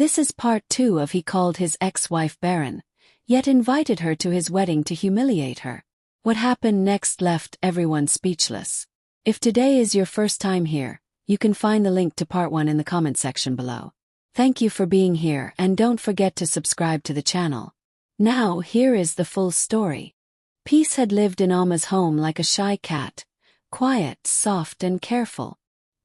This is part 2 of he called his ex-wife barren, yet invited her to his wedding to humiliate her. What happened next left everyone speechless. If today is your first time here, you can find the link to part 1 in the comment section below. Thank you for being here and don't forget to subscribe to the channel. Now here is the full story. Peace had lived in Alma's home like a shy cat, quiet, soft and careful.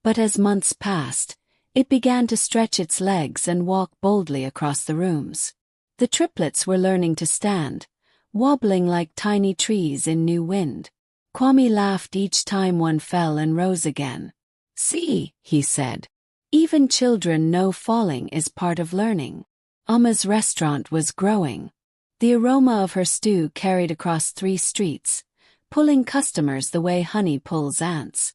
But as months passed, it began to stretch its legs and walk boldly across the rooms. The triplets were learning to stand, wobbling like tiny trees in new wind. Kwame laughed each time one fell and rose again. "See," he said. "Even children know falling is part of learning." Alma's restaurant was growing. The aroma of her stew carried across 3 streets, pulling customers the way honey pulls ants.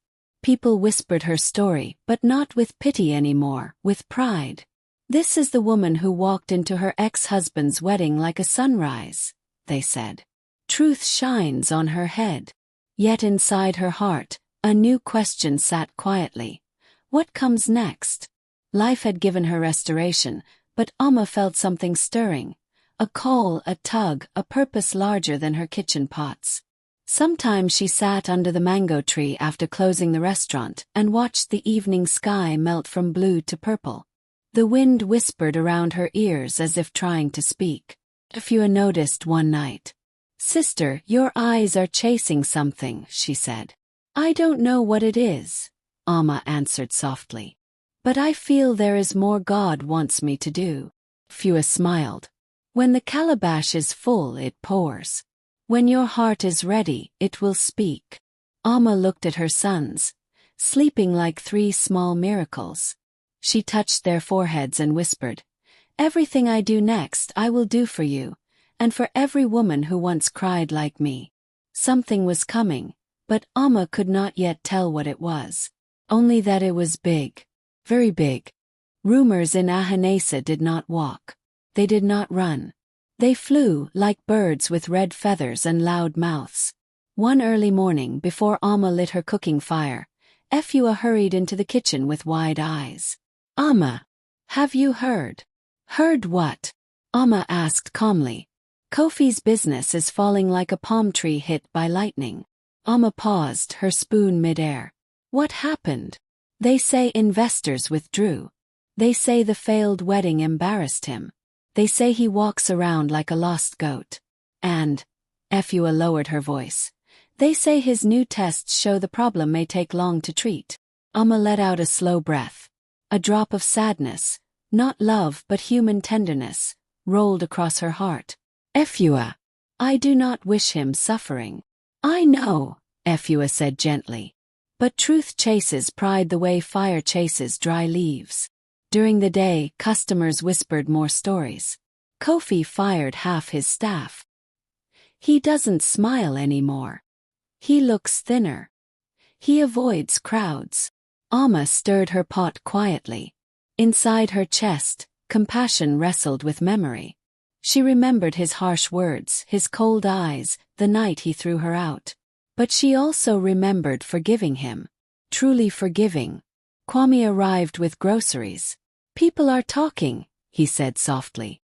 People whispered her story, but not with pity anymore, with pride. "This is the woman who walked into her ex-husband's wedding like a sunrise," they said. "Truth shines on her head." Yet inside her heart, a new question sat quietly. What comes next? Life had given her restoration, but Alma felt something stirring. A call, a tug, a purpose larger than her kitchen pots. Sometimes she sat under the mango tree after closing the restaurant and watched the evening sky melt from blue to purple. The wind whispered around her ears as if trying to speak. Efua noticed one night. "Sister, your eyes are chasing something," she said. "I don't know what it is," Alma answered softly. "But I feel there is more God wants me to do." Efua smiled. "When the calabash is full, it pours. When your heart is ready, it will speak." Alma looked at her sons, sleeping like 3 small miracles. She touched their foreheads and whispered, "Everything I do next I will do for you, and for every woman who once cried like me." Something was coming, but Alma could not yet tell what it was. Only that it was big. Very big. Rumors in Ahanesa did not walk. They did not run. They flew like birds with red feathers and loud mouths. One early morning before Alma lit her cooking fire, Efua hurried into the kitchen with wide eyes. "Alma, have you heard?" "Heard what?" Alma asked calmly. "Kofi's business is falling like a palm tree hit by lightning." Alma paused, her spoon midair. "What happened?" "They say investors withdrew. They say the failed wedding embarrassed him. They say he walks around like a lost goat. And," Efua lowered her voice, "they say his new tests show the problem may take long to treat." Alma let out a slow breath. A drop of sadness, not love but human tenderness, rolled across her heart. "Efua, I do not wish him suffering." "I know," Efua said gently. "But truth chases pride the way fire chases dry leaves." During the day, customers whispered more stories. "Kofi fired half his staff. He doesn't smile anymore. He looks thinner. He avoids crowds." Alma stirred her pot quietly. Inside her chest, compassion wrestled with memory. She remembered his harsh words, his cold eyes, the night he threw her out. But she also remembered forgiving him. Truly forgiving. Kwame arrived with groceries. "People are talking," he said softly.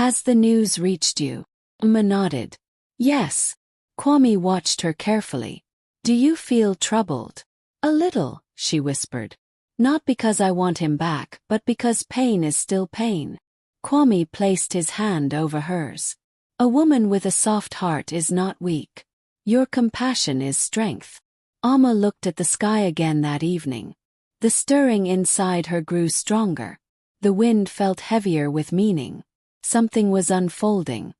"Has the news reached you?" Alma nodded. "Yes." Kwame watched her carefully. "Do you feel troubled?" "A little," she whispered. "Not because I want him back, but because pain is still pain." Kwame placed his hand over hers. "A woman with a soft heart is not weak. Your compassion is strength." Alma looked at the sky again that evening. The stirring inside her grew stronger. The wind felt heavier with meaning. Something was unfolding.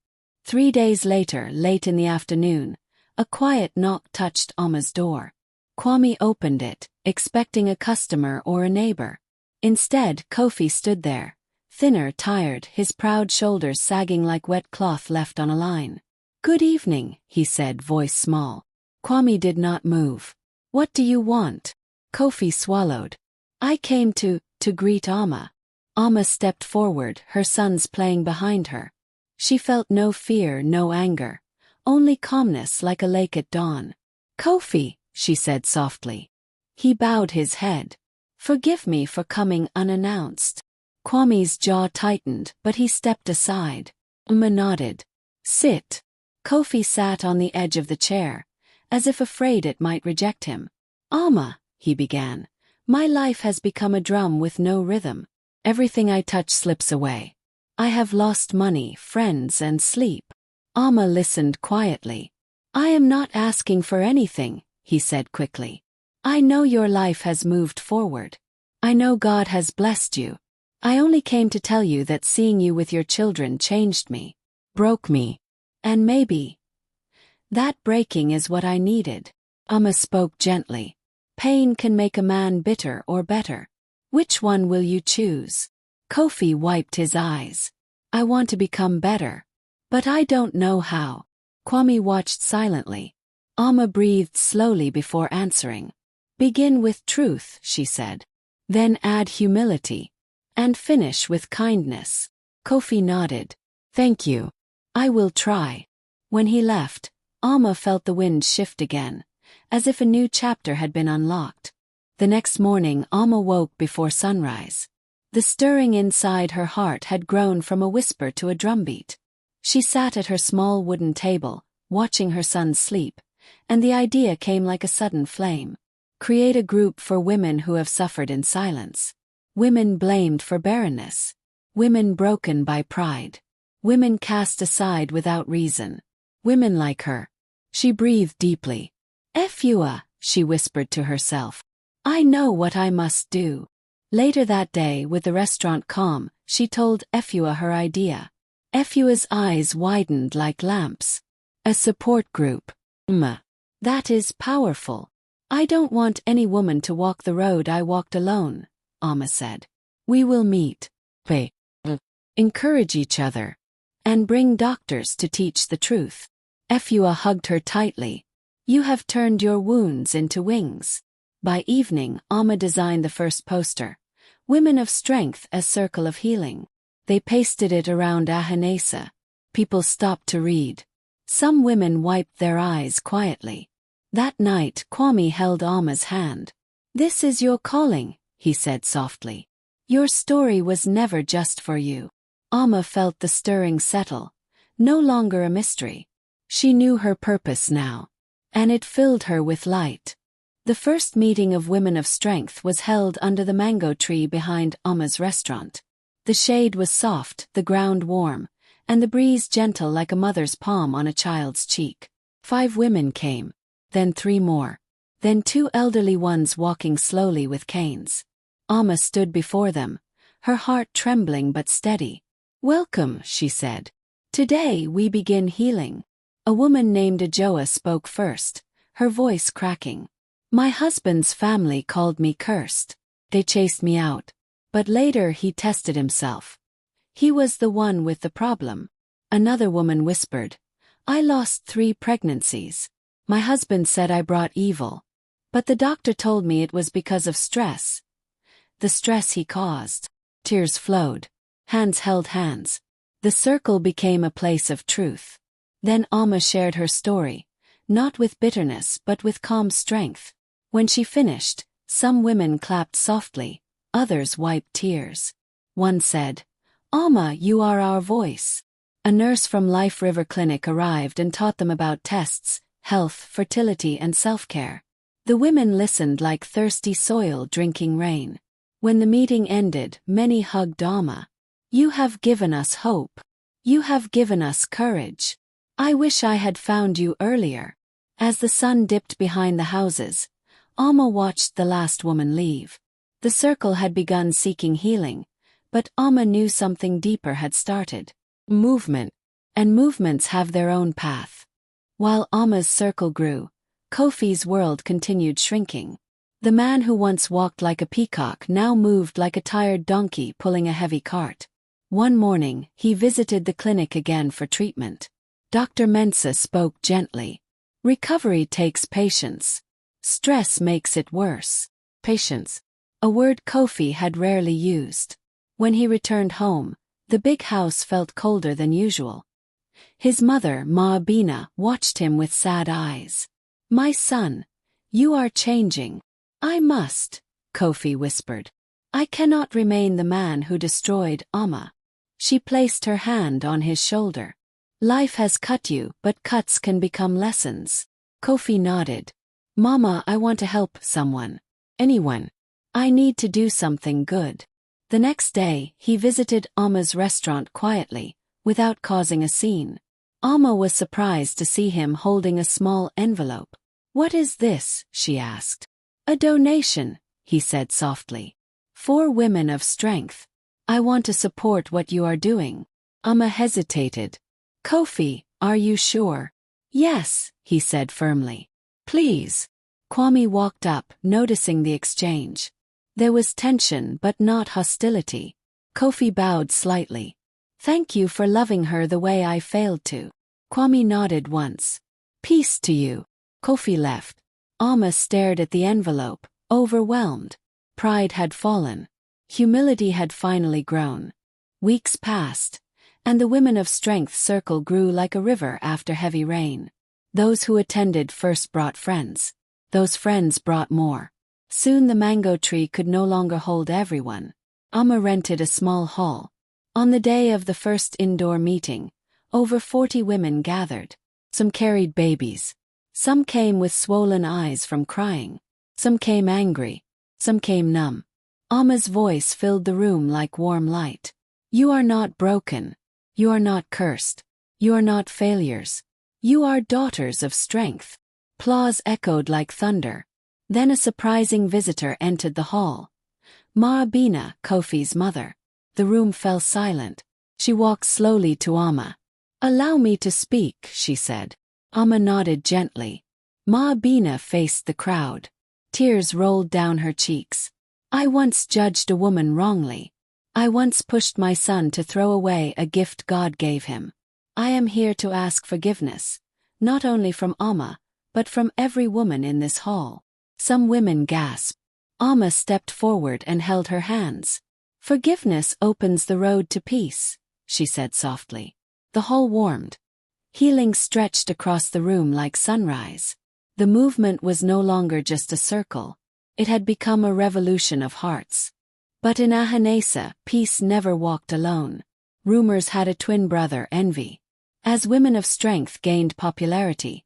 3 days later, late in the afternoon, a quiet knock touched Alma's door. Kwame opened it, expecting a customer or a neighbor. Instead, Kofi stood there, thinner, tired, his proud shoulders sagging like wet cloth left on a line. "Good evening," he said, voice small. Kwame did not move. "What do you want?" Kofi swallowed. "I came to greet Alma." Alma stepped forward, her sons playing behind her. She felt no fear, no anger, only calmness like a lake at dawn. "Kofi," she said softly. He bowed his head. "Forgive me for coming unannounced." Kwame's jaw tightened, but he stepped aside. Amma nodded. Sit. Kofi sat on the edge of the chair, as if afraid it might reject him. Amma, he began, my life has become a drum with no rhythm. Everything I touch slips away. I have lost money, friends, and sleep. Amma listened quietly. I am not asking for anything, he said quickly. I know your life has moved forward. I know God has blessed you. I only came to tell you that seeing you with your children changed me, broke me. And maybe that breaking is what I needed. Amma spoke gently. Pain can make a man bitter or better. Which one will you choose? Kofi wiped his eyes. I want to become better. But I don't know how. Kwame watched silently. Amma breathed slowly before answering. Begin with truth, she said. Then add humility. And finish with kindness. Kofi nodded. Thank you. I will try. When he left, Amma felt the wind shift again, as if a new chapter had been unlocked. The next morning Amma woke before sunrise. The stirring inside her heart had grown from a whisper to a drumbeat. She sat at her small wooden table, watching her son sleep, and the idea came like a sudden flame. Create a group for women who have suffered in silence. Women blamed for barrenness. Women broken by pride. Women cast aside without reason. Women like her. She breathed deeply. Efua, she whispered to herself. I know what I must do. Later that day, with the restaurant calm, she told Efua her idea. Efua's eyes widened like lamps. A support group. That is powerful. I don't want any woman to walk the road I walked alone, Amma said. We will meet, encourage each other, and bring doctors to teach the truth. Efua hugged her tightly. You have turned your wounds into wings. By evening, Amma designed the first poster. Women of Strength, a Circle of Healing. They pasted it around Ahanesa. People stopped to read. Some women wiped their eyes quietly. That night, Kwame held Amma's hand. This is your calling, he said softly. Your story was never just for you. Amma felt the stirring settle. No longer a mystery. She knew her purpose now. And it filled her with light. The first meeting of Women of Strength was held under the mango tree behind Amma's restaurant. The shade was soft, the ground warm, and the breeze gentle like a mother's palm on a child's cheek. 5 women came. Then 3 more. Then 2 elderly ones walking slowly with canes. Amma stood before them, her heart trembling but steady. Welcome, she said. Today we begin healing. A woman named Ajoa spoke first, her voice cracking. My husband's family called me cursed. They chased me out. But later he tested himself. He was the one with the problem. Another woman whispered. I lost 3 pregnancies. My husband said I brought evil. But the doctor told me it was because of stress. The stress he caused. Tears flowed. Hands held hands. The circle became a place of truth. Then Amma shared her story, not with bitterness but with calm strength. When she finished, some women clapped softly, others wiped tears. One said, Amma, you are our voice. A nurse from Life River Clinic arrived and taught them about tests, health, fertility, and self-care. The women listened like thirsty soil drinking rain. When the meeting ended, many hugged Amma. You have given us hope. You have given us courage. I wish I had found you earlier. As the sun dipped behind the houses, Amma watched the last woman leave. The circle had begun seeking healing, but Amma knew something deeper had started. Movement. And movements have their own path. While Amma's circle grew, Kofi's world continued shrinking. The man who once walked like a peacock now moved like a tired donkey pulling a heavy cart. One morning, he visited the clinic again for treatment. Dr. Mensah spoke gently. Recovery takes patience. Stress makes it worse. Patience. A word Kofi had rarely used. When he returned home, the big house felt colder than usual. His mother, Ma Bina, watched him with sad eyes. My son, you are changing. I must, Kofi whispered. I cannot remain the man who destroyed Amma. She placed her hand on his shoulder. Life has cut you, but cuts can become lessons. Kofi nodded. Mama, I want to help someone. Anyone. I need to do something good. The next day, he visited Amma's restaurant quietly, without causing a scene. Amma was surprised to see him holding a small envelope. What is this? She asked. A donation, he said softly. 4 women of strength. I want to support what you are doing. Amma hesitated. Kofi, are you sure? Yes, he said firmly. Please. Kwame walked up, noticing the exchange. There was tension but not hostility. Kofi bowed slightly. Thank you for loving her the way I failed to. Kwame nodded once. Peace to you. Kofi left. Amma stared at the envelope, overwhelmed. Pride had fallen. Humility had finally grown. Weeks passed, and the women of strength circle grew like a river after heavy rain. Those who attended first brought friends. Those friends brought more. Soon the mango tree could no longer hold everyone. Amma rented a small hall. On the day of the first indoor meeting, over 40 women gathered. Some carried babies. Some came with swollen eyes from crying. Some came angry. Some came numb. Amma's voice filled the room like warm light. You are not broken. You are not cursed. You are not failures. You are daughters of strength. Applause echoed like thunder. Then a surprising visitor entered the hall. Maabina, Kofi's mother. The room fell silent. She walked slowly to Amma. Allow me to speak, she said. Amma nodded gently. Maabina faced the crowd. Tears rolled down her cheeks. I once judged a woman wrongly. I once pushed my son to throw away a gift God gave him. I am here to ask forgiveness, not only from Amma, but from every woman in this hall. Some women gasped. Amma stepped forward and held her hands. Forgiveness opens the road to peace, she said softly. The hall warmed. Healing stretched across the room like sunrise. The movement was no longer just a circle. It had become a revolution of hearts. But in Ahanesa, peace never walked alone. Rumors had a twin brother, envy. As women of strength gained popularity,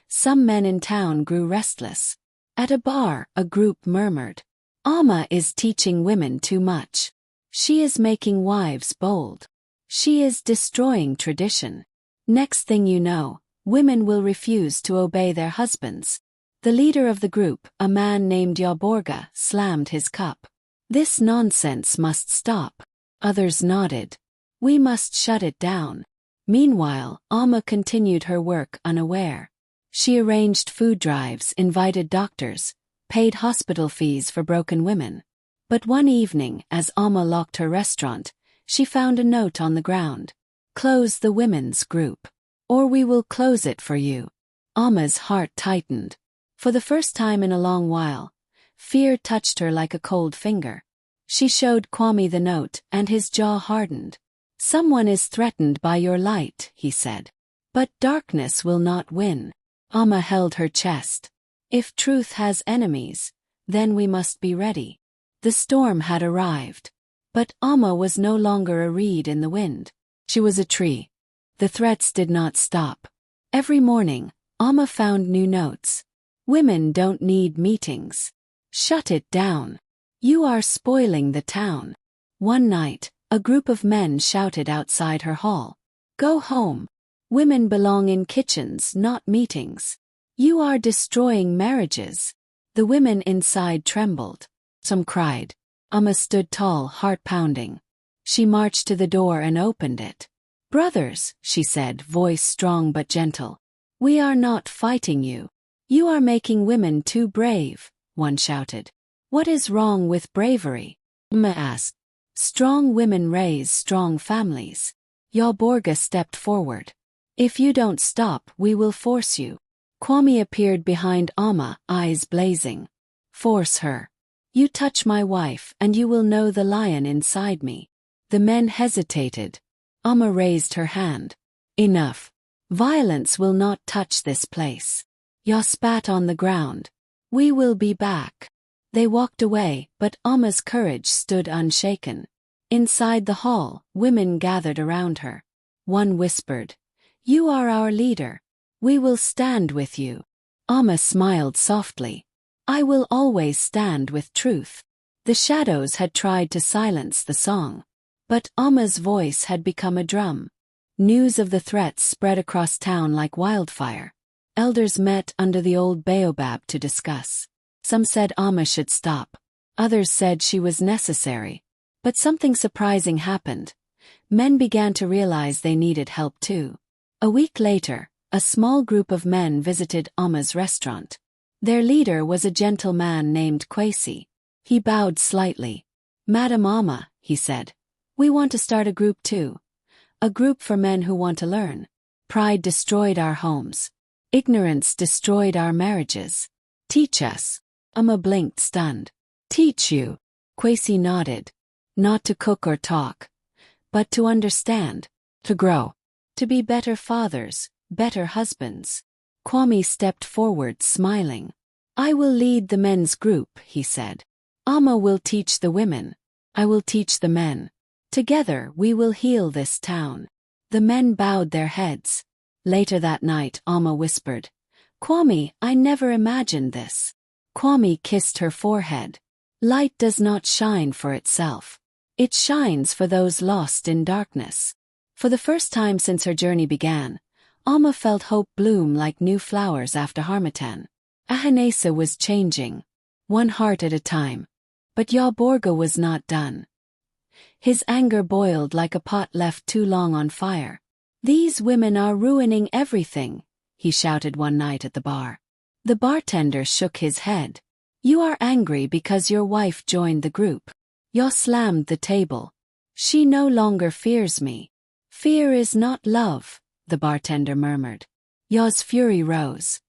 some men in town grew restless. At a bar, a group murmured, Amma is teaching women too much. She is making wives bold. She is destroying tradition. Next thing you know, women will refuse to obey their husbands. The leader of the group, a man named Yaborga, slammed his cup. This nonsense must stop. Others nodded. We must shut it down. Meanwhile, Amma continued her work unaware. She arranged food drives, invited doctors, paid hospital fees for broken women. But one evening, as Amma locked her restaurant, she found a note on the ground. Close the women's group, or we will close it for you. Amma's heart tightened. For the first time in a long while, fear touched her like a cold finger. She showed Kwame the note, and his jaw hardened. Someone is threatened by your light, he said. But darkness will not win. Amma held her chest. If truth has enemies, then we must be ready. The storm had arrived. But Amma was no longer a reed in the wind. She was a tree. The threats did not stop. Every morning, Amma found new notes. Women don't need meetings. Shut it down. You are spoiling the town. One night, a group of men shouted outside her hall. Go home. Women belong in kitchens, not meetings. You are destroying marriages. The women inside trembled. Some cried. Amma stood tall, heart pounding. She marched to the door and opened it. Brothers, she said, voice strong but gentle. We are not fighting you. You are making women too brave, one shouted. What is wrong with bravery? Amma asked. Strong women raise strong families. Yaborga stepped forward. If you don't stop, we will force you. Kwame appeared behind Amma, eyes blazing. Force her. You touch my wife and you will know the lion inside me. The men hesitated. Amma raised her hand. Enough. Violence will not touch this place. Ya spat on the ground. We will be back. They walked away, but Amma's courage stood unshaken. Inside the hall, women gathered around her. One whispered, "You are our leader. We will stand with you." Amma smiled softly. "I will always stand with truth." The shadows had tried to silence the song. But Amma's voice had become a drum. News of the threats spread across town like wildfire. Elders met under the old baobab to discuss. Some said Amma should stop. Others said she was necessary. But something surprising happened. Men began to realize they needed help too. A week later, a small group of men visited Amma's restaurant. Their leader was a gentle man named Kwesi. He bowed slightly. "Madam Amma," he said, "we want to start a group too. A group for men who want to learn. Pride destroyed our homes. Ignorance destroyed our marriages. Teach us." Amma blinked, stunned. "Teach you?" Kwesi nodded. "Not to cook or talk, but to understand, to grow, to be better fathers, better husbands." Kwame stepped forward, smiling. "I will lead the men's group," he said. "Amma will teach the women. I will teach the men. Together we will heal this town." The men bowed their heads. Later that night, Amma whispered, "Kwame, I never imagined this." Kwame kissed her forehead. "Light does not shine for itself. It shines for those lost in darkness." For the first time since her journey began, Amma felt hope bloom like new flowers after Harmattan. Ahimsa was changing, one heart at a time. But Yaborga was not done. His anger boiled like a pot left too long on fire. "These women are ruining everything," he shouted one night at the bar. The bartender shook his head. "You are angry because your wife joined the group." Ya slammed the table. "She no longer fears me." "Fear is not love," the bartender murmured. Ya's fury rose.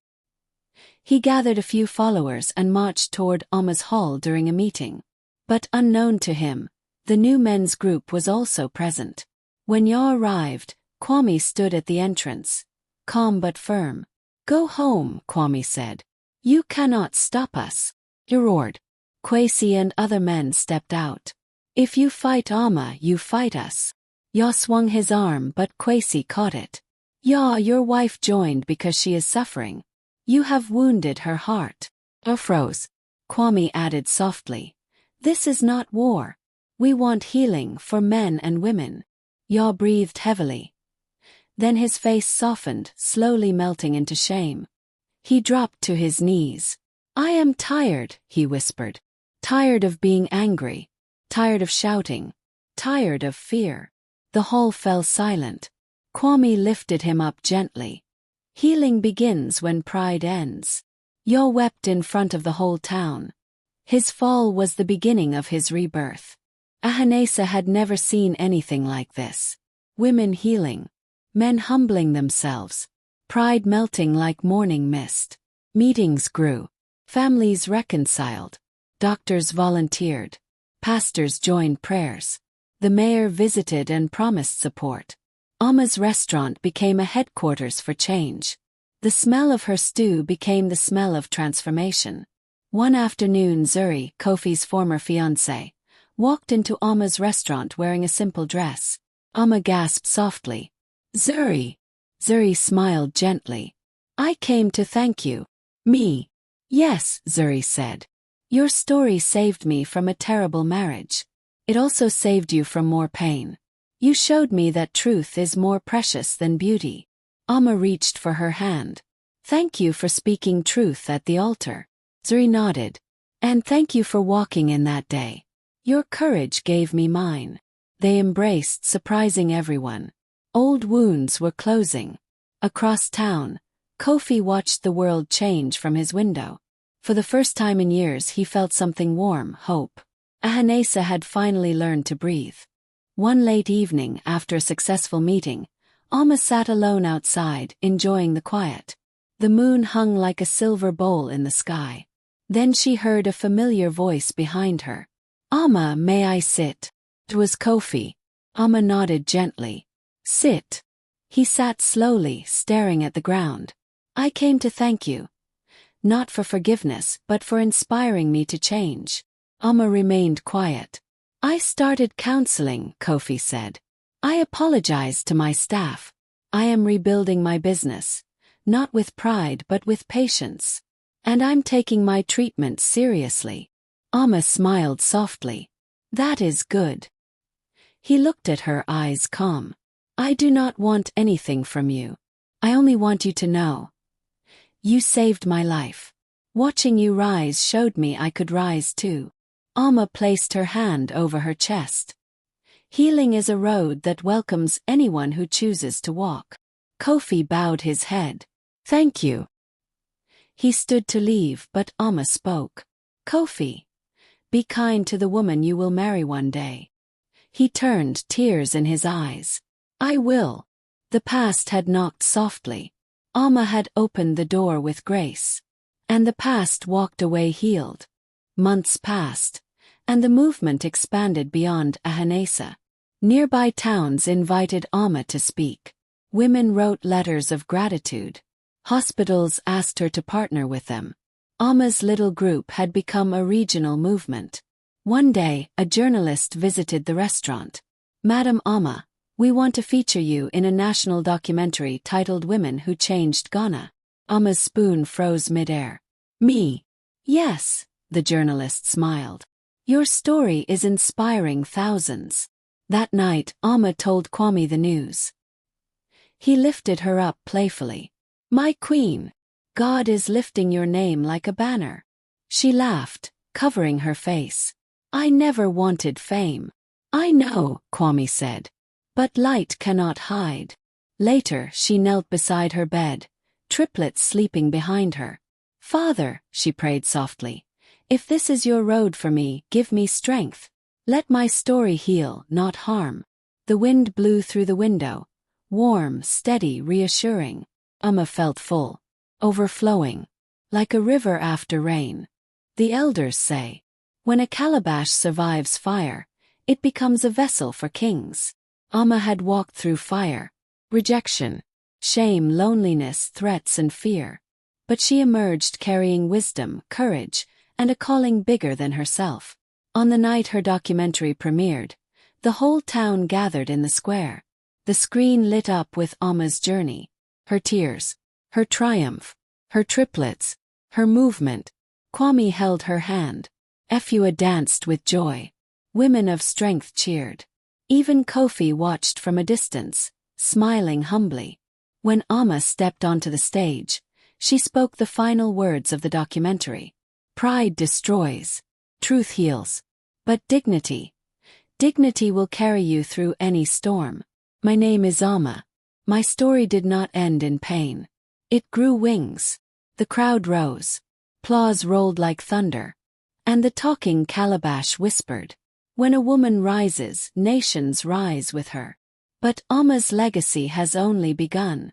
He gathered a few followers and marched toward Amma's hall during a meeting. But unknown to him, the new men's group was also present. When Ya arrived, Kwame stood at the entrance, calm but firm. "Go home," Kwame said. "You cannot stop us." He roared. Kwesi and other men stepped out. "If you fight Amma, you fight us." Ya swung his arm, but Kwesi caught it. "Ya, your wife joined because she is suffering. You have wounded her heart." Ya froze. Kwame added softly, "This is not war. We want healing for men and women." Ya breathed heavily. Then his face softened, slowly melting into shame. He dropped to his knees. "I am tired," he whispered. "Tired of being angry. Tired of shouting. Tired of fear." The hall fell silent. Kwame lifted him up gently. "Healing begins when pride ends." Ya wept in front of the whole town. His fall was the beginning of his rebirth. Ahimsa had never seen anything like this. Women healing. Men humbling themselves. Pride melting like morning mist. Meetings grew. Families reconciled. Doctors volunteered. Pastors joined prayers. The mayor visited and promised support. Amma's restaurant became a headquarters for change. The smell of her stew became the smell of transformation. One afternoon, Zuri, Kofi's former fiancé, walked into Amma's restaurant wearing a simple dress. Amma gasped softly. "Zuri." Zuri smiled gently. "I came to thank you." "Me?" "Yes," Zuri said. "Your story saved me from a terrible marriage. It also saved you from more pain. You showed me that truth is more precious than beauty." Amma reached for her hand. "Thank you for speaking truth at the altar." Zuri nodded. "And thank you for walking in that day. Your courage gave me mine." They embraced, surprising everyone. Old wounds were closing. Across town, Kofi watched the world change from his window. For the first time in years he felt something warm, hope. Ahimsa had finally learned to breathe. One late evening, after a successful meeting, Amma sat alone outside, enjoying the quiet. The moon hung like a silver bowl in the sky. Then she heard a familiar voice behind her. "Amma, may I sit?" It was Kofi. Amma nodded gently. "Sit." He sat slowly, staring at the ground. "I came to thank you. not for forgiveness but for inspiring me to change. Amma remained quiet. I started counseling, Kofi said. I apologized to my staff. I am rebuilding my business, not with pride but with patience. And I'm taking my treatment seriously. Amma smiled softly. That is good. He looked at her, eyes calm. I do not want anything from you. I only want you to know. You saved my life. Watching you rise showed me I could rise too. Amma placed her hand over her chest. Healing is a road that welcomes anyone who chooses to walk. Kofi bowed his head. Thank you. He stood to leave, but Amma spoke. Kofi, be kind to the woman you will marry one day. He turned, tears in his eyes. I will. The past had knocked softly. Amma had opened the door with grace. And the past walked away healed. Months passed, and the movement expanded beyond Ahanesa. Nearby towns invited Amma to speak. Women wrote letters of gratitude. Hospitals asked her to partner with them. Amma's little group had become a regional movement. One day, a journalist visited the restaurant. Madam Amma, we want to feature you in a national documentary titled Women Who Changed Ghana. Amma's spoon froze midair. Me? Yes, the journalist smiled. Your story is inspiring thousands. That night, Amma told Kwame the news. He lifted her up playfully. My queen, God is lifting your name like a banner. She laughed, covering her face. I never wanted fame. I know, Kwame said. But light cannot hide. Later, she knelt beside her bed, triplets sleeping behind her. Father, she prayed softly, if this is your road for me, give me strength. Let my story heal, not harm. The wind blew through the window, warm, steady, reassuring. Amma felt full, overflowing, like a river after rain. The elders say, when a calabash survives fire, it becomes a vessel for kings. Amma had walked through fire, rejection, shame, loneliness, threats and fear. But she emerged carrying wisdom, courage, and a calling bigger than herself. On the night her documentary premiered, the whole town gathered in the square. The screen lit up with Amma's journey. Her tears, her triumph, her triplets, her movement. Kwame held her hand. Efua danced with joy. Women of strength cheered. Even Kofi watched from a distance, smiling humbly. When Amma stepped onto the stage, she spoke the final words of the documentary. Pride destroys. Truth heals. But dignity will carry you through any storm. My name is Amma. My story did not end in pain. It grew wings. The crowd rose. Applause rolled like thunder. And the talking calabash whispered, when a woman rises, nations rise with her. But Amma's legacy has only begun.